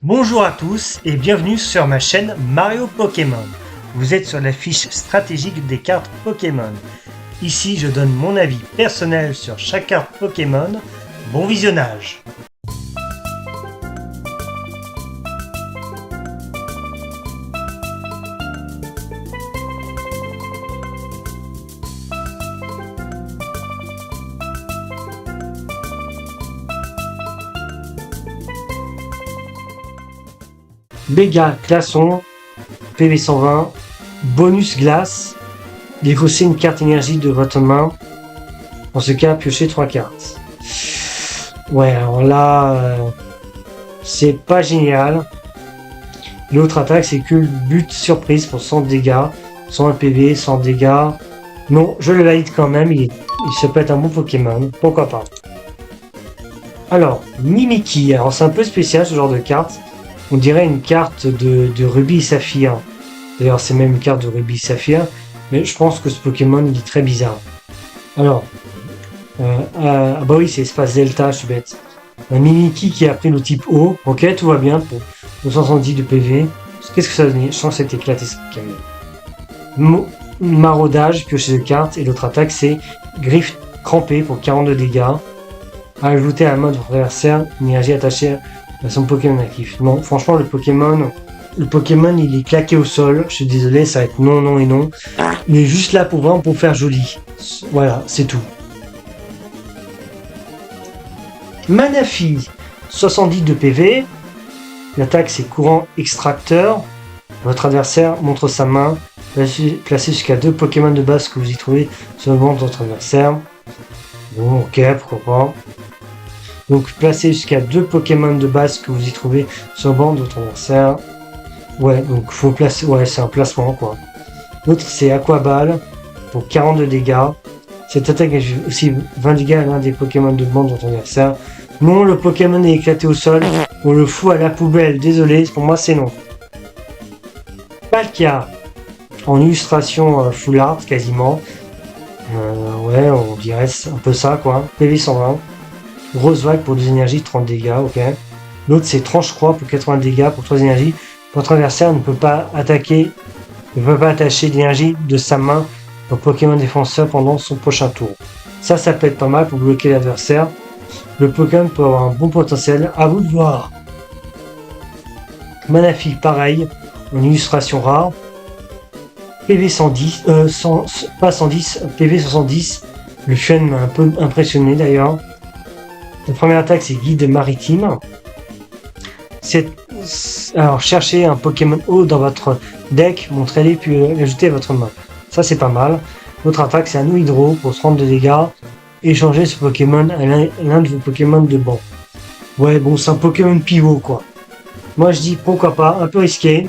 Bonjour à tous et bienvenue sur ma chaîne Mario Pokémon. Vous êtes sur la fiche stratégique des cartes Pokémon. Ici je donne mon avis personnel sur chaque carte Pokémon. Bon visionnage. Béga, Glaçon, PV 120, bonus glace, défaussez une carte énergie de votre main. Dans ce cas, piochez 3 cartes. Ouais, alors là, c'est pas génial. L'autre attaque, c'est que but surprise pour 100 dégâts, 101 PV, 100 dégâts. Non, je le valide quand même, il se peut être un bon Pokémon, pourquoi pas. Alors, Mimikyu, alors c'est un peu spécial ce genre de carte. On dirait une carte de Rubis et Saphir. D'ailleurs, c'est même une carte de Rubis et Saphir. Mais je pense que ce Pokémon, il est très bizarre. Alors, bah oui, c'est Espace Delta, je suis bête. Un Mimikyu qui a pris le type O. Ok, tout va bien pour 270 de PV. Qu'est-ce que ça donne? Je sens que c'est éclaté ce Pokémon. Maraudage, piocher de cartes. Et l'autre attaque, c'est Griffe crampée pour 42 dégâts. Ajouter à la main de votre adversaire une énergie attachée à son Pokémon actif. Non, franchement, le Pokémon, il est claqué au sol. Je suis désolé, ça va être non, non et non. Il est juste là pour vraiment pour faire joli. Voilà, c'est tout. Manaphy, 70 de PV. L'attaque, c'est courant extracteur. Votre adversaire montre sa main. Placez jusqu'à 2 Pokémon de base que vous y trouvez sur le banc de votre adversaire. Bon, ok, pourquoi pas. Donc placez jusqu'à 2 Pokémon de base que vous y trouvez sur le banc de votre adversaire. Ouais, donc faut placer. Ouais, c'est un placement quoi. L'autre c'est Aquaball pour 42 dégâts. Cette attaque a aussi 20 dégâts à l'un des Pokémon de banc de votre adversaire. Non, le Pokémon est éclaté au sol. On le fout à la poubelle. Désolé, pour moi c'est non. Palkia en illustration full art quasiment. Ouais, on dirait un peu ça quoi. PV 120. Grosse vague pour 2 énergies, 30 dégâts, ok. L'autre c'est tranche-croix pour 80 dégâts pour 3 énergies. Votre adversaire ne peut pas attaquer, ne peut pas attacher l'énergie de sa main au Pokémon défenseur pendant son prochain tour. Ça peut être pas mal pour bloquer l'adversaire. Le Pokémon peut avoir un bon potentiel, à vous de voir. Manaphy, pareil, en illustration rare. PV 110, pas 110, PV 70. Le chien m'a un peu impressionné d'ailleurs. La première attaque, c'est Guide Maritime. Alors, cherchez un Pokémon haut dans votre deck, montrez-les puis l'ajoutez à votre main. Ça, c'est pas mal. L'autre attaque, c'est un Hydro pour 32 dégâts. Échangez ce Pokémon à l'un de vos Pokémon de banc. Ouais, bon, c'est un Pokémon pivot, quoi. Moi, je dis pourquoi pas, un peu risqué.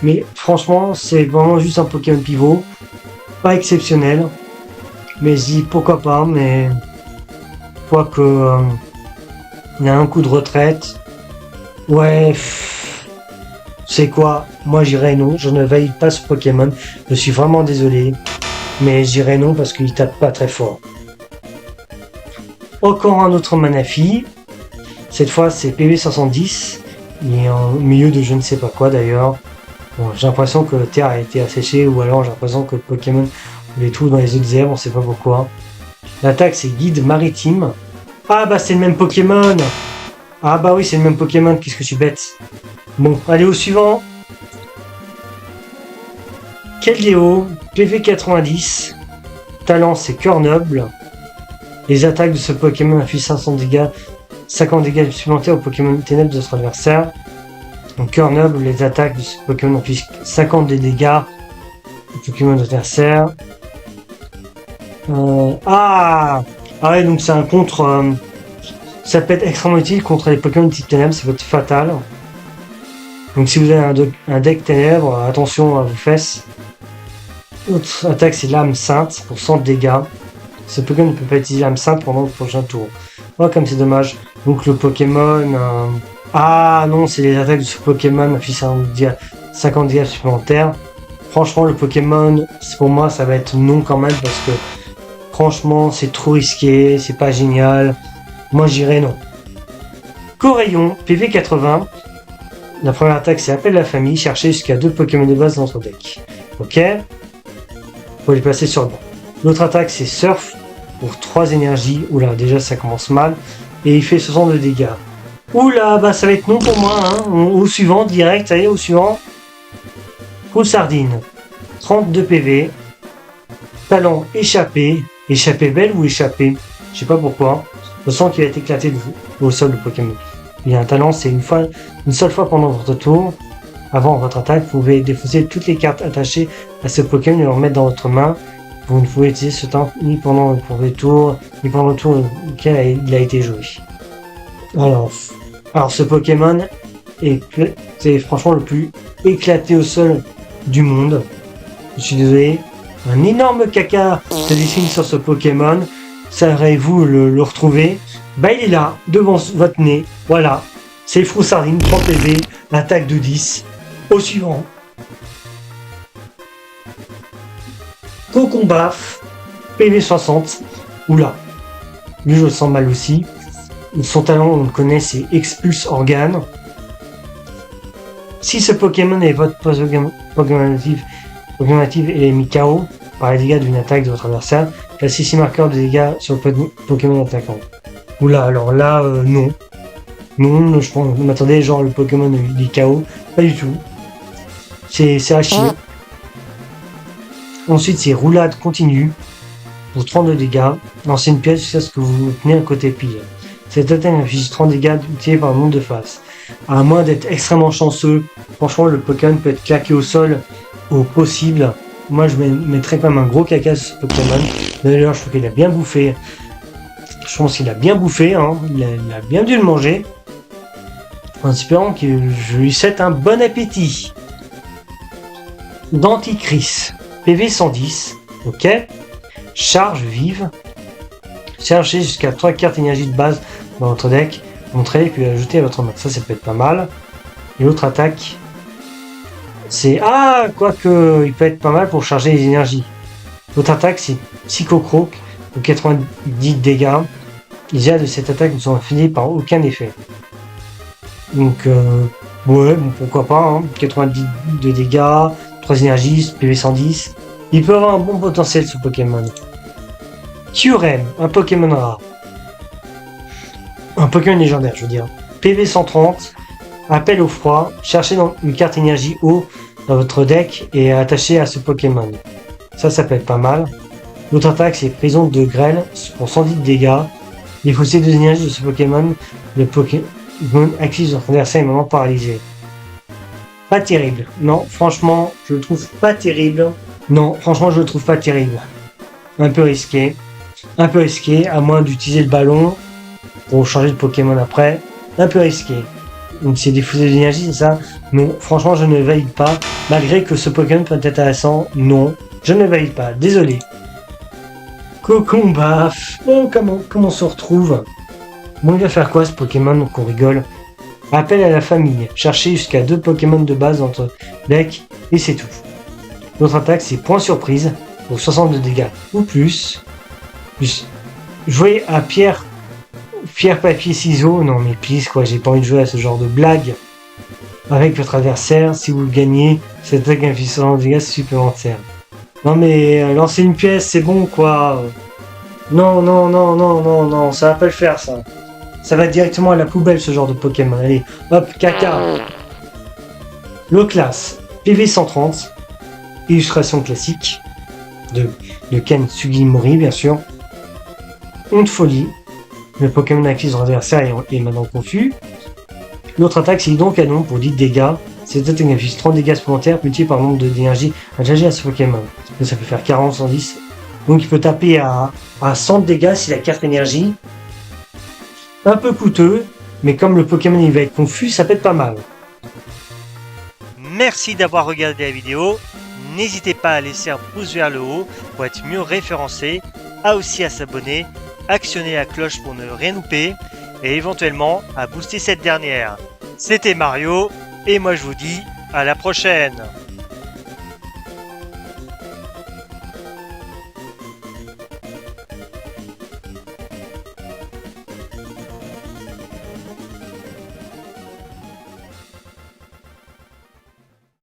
Mais franchement, c'est vraiment juste un Pokémon pivot. Pas exceptionnel. Mais je dis pourquoi pas, mais... Quoique, il y a un coup de retraite. Ouais, c'est quoi? Moi j'irais non, je ne valide pas ce Pokémon. Je suis vraiment désolé. Mais j'irais non parce qu'il tape pas très fort. Encore un autre Manaphy. Cette fois c'est PV 70. Il est en milieu de je ne sais pas quoi d'ailleurs. Bon, j'ai l'impression que la terre a été asséchée ou alors j'ai l'impression que le Pokémon les trouve dans les autres herbes, on sait pas pourquoi. L'attaque c'est Guide Maritime. Ah bah c'est le même Pokémon. Ah bah oui c'est le même Pokémon, qu'est-ce que je suis bête. Bon, allez au suivant. Keldeo, PV 90. Talent c'est Cœur Noble. Les attaques de ce Pokémon infligent 500 dégâts, 50 dégâts supplémentaires au Pokémon ténèbres de votre adversaire. Donc Cœur Noble, les attaques de ce Pokémon infligent 50 de dégâts au Pokémon de votre adversaire. Ah ouais, donc c'est un contre... ça peut être extrêmement utile contre les Pokémon de type ténèbres, ça peut être fatal. Donc si vous avez un deck ténèbres, attention à vos fesses. L'autre attaque c'est l'âme sainte pour 100 dégâts. Ce Pokémon ne peut pas utiliser l'âme sainte pendant le prochain tour. Oh comme c'est dommage. Donc le Pokémon... Ah non, c'est les attaques de ce Pokémon infligent 50 dégâts supplémentaires. Franchement le Pokémon, pour moi ça va être non quand même parce que franchement, c'est trop risqué, c'est pas génial. Moi, j'irais non. Corayon, PV 80. La première attaque, c'est appel à la famille. Cherchez jusqu'à 2 Pokémon de base dans votre deck. Ok. Faut les placer sur le banc. L'autre attaque, c'est Surf pour 3 énergies. Oula, déjà ça commence mal. Et il fait 60 de dégâts. Oula, bah ça va être non pour moi. Hein. Au suivant, direct, allez, au suivant. Faux sardine. 32 PV. Talent échappé. Échappé belle ou échappé? Je sais pas pourquoi. Je sens qu'il va être éclaté au sol le Pokémon. Il y a un talent, c'est une seule fois pendant votre tour. Avant votre attaque, vous pouvez défausser toutes les cartes attachées à ce Pokémon et le remettre dans votre main. Vous ne pouvez utiliser ce talent ni pendant le premier tour, ni pendant le tour auquel il a été joué. Alors ce Pokémon c'est franchement le plus éclaté au sol du monde. Je suis désolé. Un énorme caca se dessine sur ce Pokémon. Saurez-vous le retrouver? Bah il est là, devant votre nez. Voilà. C'est le Froussardine, 30 PV, attaque de 10. Au suivant. Cocombaf, PV 60. Oula. Lui je le sens mal aussi. Son talent, on le connaît, c'est Expulse Organe. Si ce Pokémon est votre Pokémon actif et est mis KO par les dégâts d'une attaque de votre adversaire, placez 6 marqueurs de dégâts sur le Pokémon attaquant. Oula, alors là, non. Non, je pense, m'attendais, genre le Pokémon il est KO. Pas du tout. C'est à chier. Ensuite, c'est roulade continue pour 32 dégâts. Lancez une pièce jusqu'à ce que vous tenez un côté pile. Cette attaque inflige 30 dégâts tirés par le nombre de faces. À moins d'être extrêmement chanceux, franchement, le Pokémon peut être claqué au sol au possible. Moi, je mettrais quand même un gros caca sur ce Pokémon. D'ailleurs, je trouve qu'il a bien bouffé. Je pense qu'il a bien bouffé. Hein. Il a bien dû le manger. En espérant que je lui souhaite un bon appétit. Denticris. PV 110. Ok. Charge vive. Cherchez jusqu'à 3 cartes énergie de base dans votre deck. Montrez et puis ajoutez à votre main. Ça peut être pas mal. Et l'autre attaque, c'est... Ah, quoique, il peut être pas mal pour charger les énergies. L'autre attaque, c'est Psychocroak, pour 90 dégâts. Les dégâts de cette attaque ne sont finis par aucun effet. Donc, ouais, bon, pourquoi pas. Hein. 90 de dégâts, 3 énergies, PV 110. Il peut avoir un bon potentiel, ce Pokémon. Kyurem, un Pokémon rare. Un Pokémon légendaire, je veux dire. PV 130, appel au froid, cherchez une carte énergie eau dans votre deck et attachez à ce Pokémon. Ça peut être pas mal. L'autre attaque, c'est prison de grêle pour 110 dégâts. Défaussez 2 énergies de ce Pokémon. Le Pokémon actif de votre adversaire est maintenant paralysé. Pas terrible. Non, franchement, je le trouve pas terrible. Non, franchement, je le trouve pas terrible. Un peu risqué. Un peu risqué, à moins d'utiliser le ballon pour changer de Pokémon après. Un peu risqué. Donc c'est diffuser de l'énergie, c'est ça? Non, franchement, je ne valide pas. Malgré que ce Pokémon peut être intéressant, non, je ne valide pas. Désolé. Cocombaf. Oh, comment on se retrouve? Bon, il va faire quoi ce Pokémon qu'on rigole? Appel à la famille. Cherchez jusqu'à 2 Pokémon de base dans votre deck et c'est tout. L'autre attaque, c'est point surprise pour 60 de dégâts ou plus. Jouez à pierre, papier, ciseaux. Non mais please quoi, j'ai pas envie de jouer à ce genre de blague. Avec votre adversaire, si vous le gagnez, cette attaque inflige 60 de dégâts supplémentaires. Non mais lancer une pièce, c'est bon quoi. Non, ça va pas le faire ça. Ça va directement à la poubelle ce genre de Pokémon. Allez, hop, caca. Loclas, PV 130. Illustration classique de Ken Sugimori bien sûr. Honte folie. Le Pokémon actif son adversaire est maintenant confus. L'autre attaque c'est Hydron Canon pour 10 dégâts. Cette attaque inflige 30 dégâts supplémentaires multipliés par le nombre d'énergie attachée à ce Pokémon. Ça peut faire 40, 110. Donc il peut taper à 100 dégâts si la carte énergie. Un peu coûteux, mais comme le Pokémon il va être confus, ça peut être pas mal. Merci d'avoir regardé la vidéo. N'hésitez pas à laisser un pouce vers le haut pour être mieux référencé, aussi à s'abonner, actionner la cloche pour ne rien louper et éventuellement à booster cette dernière. C'était Mario et moi je vous dis à la prochaine.